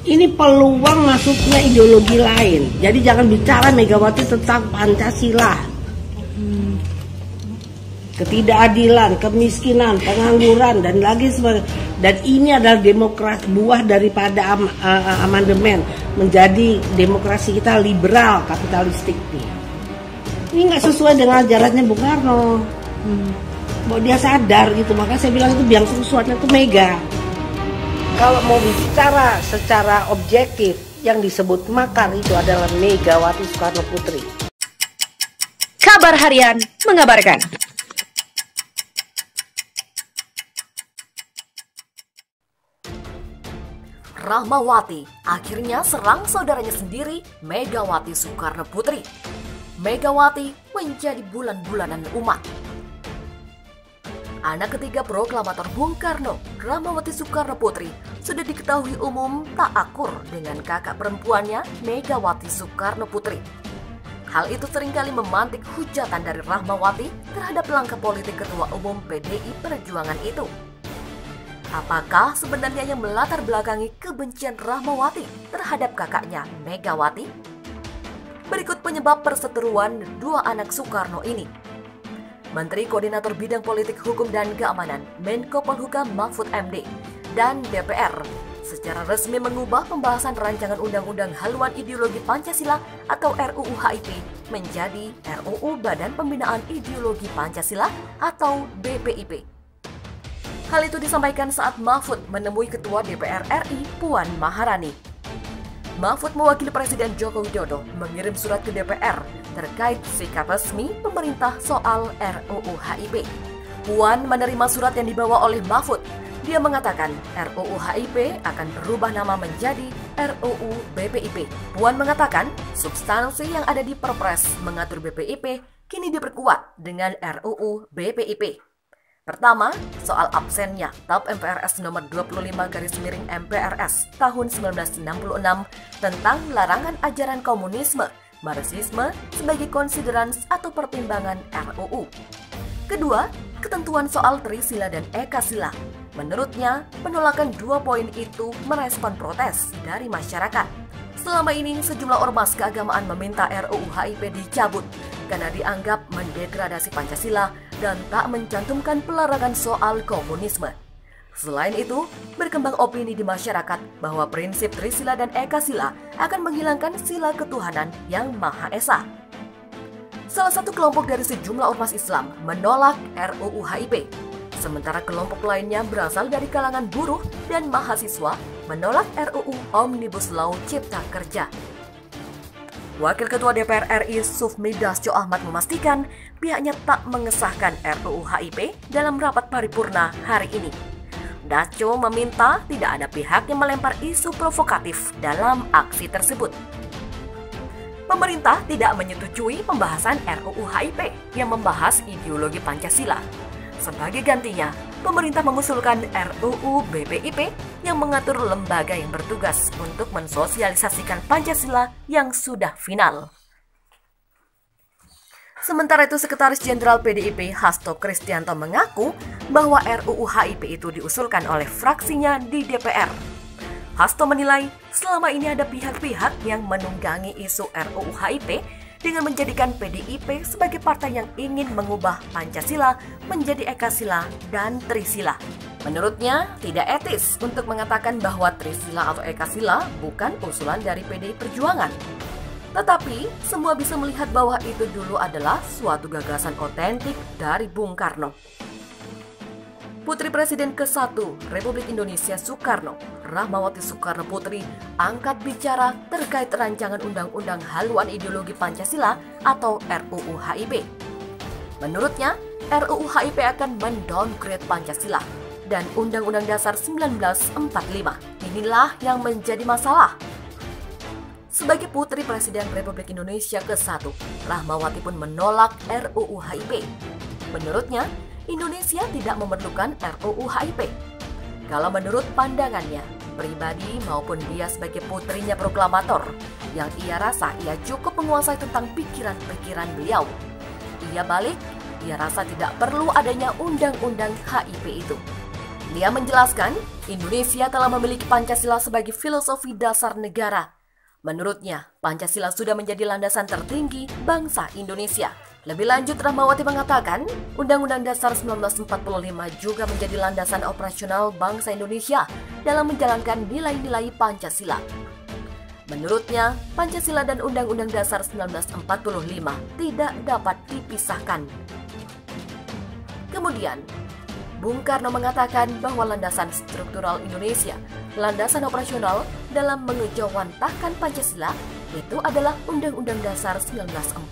Ini peluang masuknya ideologi lain. Jadi jangan bicara Megawati tentang Pancasila. Ketidakadilan, kemiskinan, pengangguran, dan lagi sebagainya. Dan ini adalah demokrasi, buah daripada amandemen menjadi demokrasi kita liberal kapitalistik nih. Ini nggak sesuai dengan ajarannya Bung Karno. Bahwa dia sadar gitu, makanya saya bilang itu biang sesuatunya itu Mega. Kalau mau bicara secara objektif, yang disebut makar itu adalah Megawati Soekarno Putri. Kabar Harian mengabarkan. Rahmawati akhirnya serang saudaranya sendiri, Megawati Soekarno Putri. Megawati menjadi bulan-bulanan umat. Anak ketiga proklamator Bung Karno, Rahmawati Soekarno Putri, sudah diketahui umum tak akur dengan kakak perempuannya, Megawati Soekarno Putri. Hal itu seringkali memantik hujatan dari Rahmawati terhadap langkah politik Ketua Umum PDI Perjuangan itu. Apakah sebenarnya yang melatar belakangi kebencian Rahmawati terhadap kakaknya Megawati? Berikut penyebab perseteruan dua anak Soekarno ini. Menteri Koordinator Bidang Politik Hukum dan Keamanan Menko Polhukam Mahfud MD dan DPR secara resmi mengubah pembahasan rancangan Undang-Undang Haluan Ideologi Pancasila atau RUU HIP menjadi RUU Badan Pembinaan Ideologi Pancasila atau BPIP. Hal itu disampaikan saat Mahfud menemui Ketua DPR RI Puan Maharani. Mahfud mewakili Presiden Joko Widodo mengirim surat ke DPR terkait sikap resmi pemerintah soal RUU HIP. Puan menerima surat yang dibawa oleh Mahfud. Dia mengatakan RUU HIP akan berubah nama menjadi RUU BPIP. Puan mengatakan substansi yang ada di Perpres mengatur BPIP kini diperkuat dengan RUU BPIP. Pertama, soal absennya TAP MPRS nomor 25/MPRS tahun 1966 tentang larangan ajaran komunisme, Marxisme sebagai konsiderans atau pertimbangan RUU. Kedua, ketentuan soal Trisila dan Ekasila. Menurutnya, penolakan dua poin itu merespon protes dari masyarakat. Selama ini, sejumlah ormas keagamaan meminta RUU HIP dicabut karena dianggap mendegradasi Pancasila dan tak mencantumkan pelarangan soal komunisme. Selain itu, berkembang opini di masyarakat bahwa prinsip Trisila dan Ekasila akan menghilangkan sila ketuhanan yang Maha Esa. Salah satu kelompok dari sejumlah ormas Islam menolak RUU HIP, sementara kelompok lainnya berasal dari kalangan buruh dan mahasiswa menolak RUU Omnibus Law Cipta Kerja. Wakil Ketua DPR RI Sufmi Dasko Ahmad memastikan pihaknya tak mengesahkan RUU HIP dalam rapat paripurna hari ini. Dasko meminta tidak ada pihak yang melempar isu provokatif dalam aksi tersebut. Pemerintah tidak menyetujui pembahasan RUU HIP yang membahas ideologi Pancasila. Sebagai gantinya, pemerintah mengusulkan RUU BPIP yang mengatur lembaga yang bertugas untuk mensosialisasikan Pancasila yang sudah final. Sementara itu, Sekretaris Jenderal PDIP Hasto Kristianto mengaku bahwa RUU HIP itu diusulkan oleh fraksinya di DPR. Hasto menilai selama ini ada pihak-pihak yang menunggangi isu RUU HIP dengan menjadikan PDIP sebagai partai yang ingin mengubah Pancasila menjadi Ekasila dan Trisila. Menurutnya, tidak etis untuk mengatakan bahwa Trisila atau Ekasila bukan usulan dari PDI Perjuangan. Tetapi, semua bisa melihat bahwa itu dulu adalah suatu gagasan otentik dari Bung Karno. Putri Presiden ke-1 Republik Indonesia Soekarno, Rahmawati Soekarno Putri, angkat bicara terkait rancangan Undang-Undang Haluan Ideologi Pancasila atau RUU HIP. Menurutnya, RUU HIP akan mendowngrade Pancasila dan Undang-Undang Dasar 1945. Inilah yang menjadi masalah. Sebagai Putri Presiden Republik Indonesia ke-1, Rahmawati pun menolak RUU HIP. Menurutnya, Indonesia tidak memerlukan RUU HIP. Kalau menurut pandangannya, pribadi maupun dia sebagai putrinya proklamator, yang ia rasa ia cukup menguasai tentang pikiran-pikiran beliau. Ia balik, ia rasa tidak perlu adanya undang-undang HIP itu. Dia menjelaskan, Indonesia telah memiliki Pancasila sebagai filosofi dasar negara. Menurutnya, Pancasila sudah menjadi landasan tertinggi bangsa Indonesia. Lebih lanjut, Rahmawati mengatakan, Undang-Undang Dasar 1945 juga menjadi landasan operasional bangsa Indonesia dalam menjalankan nilai-nilai Pancasila. Menurutnya, Pancasila dan Undang-Undang Dasar 1945 tidak dapat dipisahkan. Kemudian, Bung Karno mengatakan bahwa landasan struktural Indonesia, landasan operasional dalam mengejawantahkan Pancasila itu adalah Undang-Undang Dasar 1945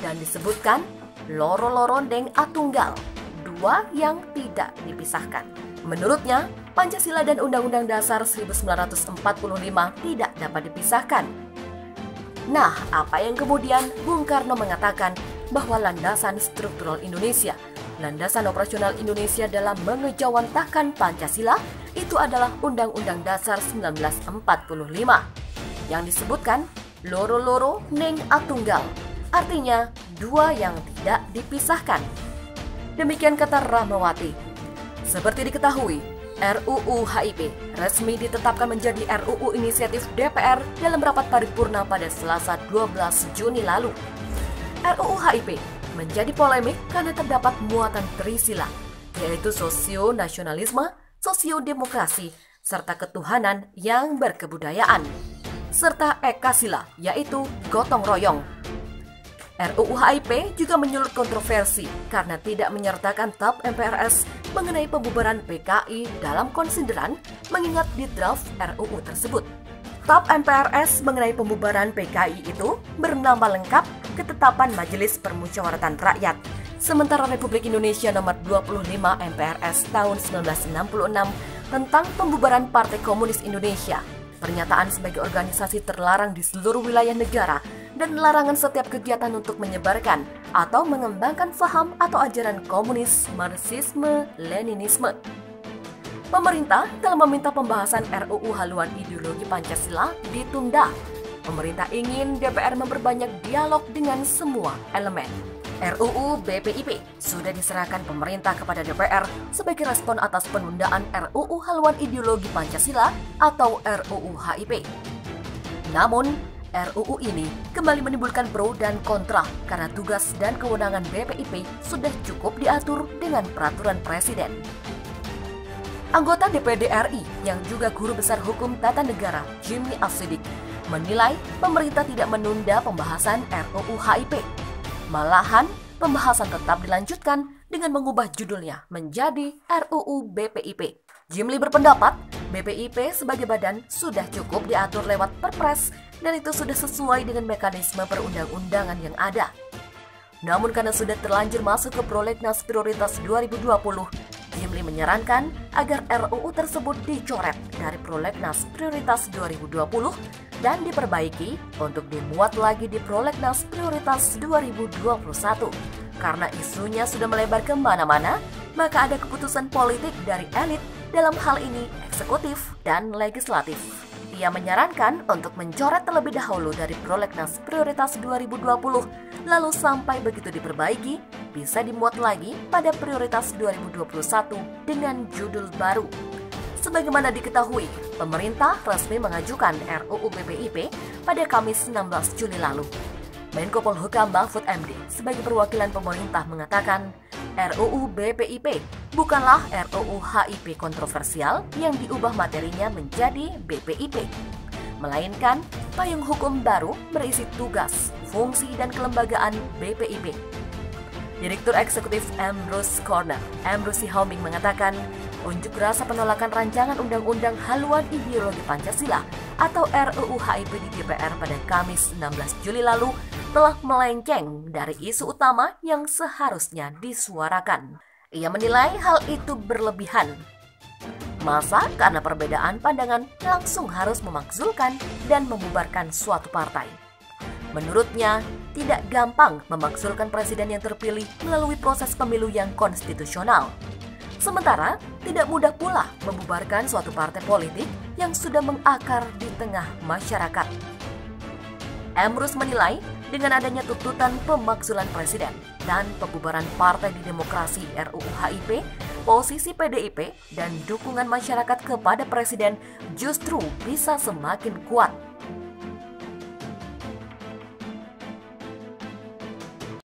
dan disebutkan loro-loro deng atunggal, dua yang tidak dipisahkan. Menurutnya, Pancasila dan Undang-Undang Dasar 1945 tidak dapat dipisahkan. Nah, apa yang kemudian Bung Karno mengatakan bahwa landasan struktural Indonesia, landasan operasional Indonesia dalam mengejawantahkan Pancasila itu adalah Undang-Undang Dasar 1945 yang disebutkan loro-loro neng atunggal, artinya dua yang tidak dipisahkan. Demikian kata Rahmawati. Seperti diketahui, RUU HIP resmi ditetapkan menjadi RUU inisiatif DPR dalam rapat paripurna pada Selasa 12 Juni lalu. RUU HIP menjadi polemik karena terdapat muatan trisila, yaitu sosio-nasionalisme, sosio-demokrasi, serta ketuhanan yang berkebudayaan, serta ekasila, yaitu gotong royong. RUU HIP juga menyulut kontroversi karena tidak menyertakan TAP MPRS mengenai pembubaran PKI dalam konsideran mengingat di draft RUU tersebut. TAP MPRS mengenai pembubaran PKI itu bernama lengkap Ketetapan Majelis Permusyawaratan Rakyat, sementara Republik Indonesia nomor 25 MPRS tahun 1966 tentang pembubaran Partai Komunis Indonesia, pernyataan sebagai organisasi terlarang di seluruh wilayah negara dan larangan setiap kegiatan untuk menyebarkan atau mengembangkan paham atau ajaran komunis, marxisme, leninisme. Pemerintah telah meminta pembahasan RUU haluan ideologi Pancasila ditunda. Pemerintah ingin DPR memperbanyak dialog dengan semua elemen. RUU BPIP sudah diserahkan pemerintah kepada DPR sebagai respon atas penundaan RUU haluan ideologi Pancasila atau RUU HIP. Namun, RUU ini kembali menimbulkan pro dan kontra karena tugas dan kewenangan BPIP sudah cukup diatur dengan peraturan presiden. Anggota DPD RI yang juga guru besar hukum tata negara, Jimmy Asidik, menilai pemerintah tidak menunda pembahasan RUU HIP. Malahan, pembahasan tetap dilanjutkan dengan mengubah judulnya menjadi RUU BPIP. Jimli berpendapat, BPIP sebagai badan sudah cukup diatur lewat Perpres dan itu sudah sesuai dengan mekanisme perundang-undangan yang ada. Namun karena sudah terlanjur masuk ke Prolegnas Prioritas 2020, Jimli menyarankan agar RUU tersebut dicoret dari Prolegnas Prioritas 2020 dan diperbaiki untuk dimuat lagi di Prolegnas Prioritas 2021. Karena isunya sudah melebar kemana-mana, maka ada keputusan politik dari elit dalam hal ini eksekutif dan legislatif. Ia menyarankan untuk mencoret terlebih dahulu dari Prolegnas Prioritas 2020, lalu sampai begitu diperbaiki, bisa dimuat lagi pada Prioritas 2021 dengan judul baru. Sebagaimana diketahui, pemerintah resmi mengajukan RUU BPIP pada Kamis 16 Juli lalu. Menko Polhukam Mahfud MD sebagai perwakilan pemerintah mengatakan, RUU BPIP bukanlah RUU HIP kontroversial yang diubah materinya menjadi BPIP, melainkan payung hukum baru berisi tugas, fungsi, dan kelembagaan BPIP. Direktur Eksekutif Ambrus Corner, Ambrus Sihombing mengatakan, unjuk rasa penolakan rancangan Undang-Undang Haluan Ideologi Pancasila atau RUU HIP di DPR pada Kamis 16 Juli lalu telah melenceng dari isu utama yang seharusnya disuarakan. Ia menilai hal itu berlebihan. Masa karena perbedaan pandangan langsung harus memakzulkan dan membubarkan suatu partai. Menurutnya, tidak gampang memakzulkan presiden yang terpilih melalui proses pemilu yang konstitusional. Sementara, tidak mudah pula membubarkan suatu partai politik yang sudah mengakar di tengah masyarakat. Ambrus menilai dengan adanya tuntutan pemakzulan presiden dan pembubaran partai di demokrasi RUU HIP posisi PDIP dan dukungan masyarakat kepada Presiden justru bisa semakin kuat.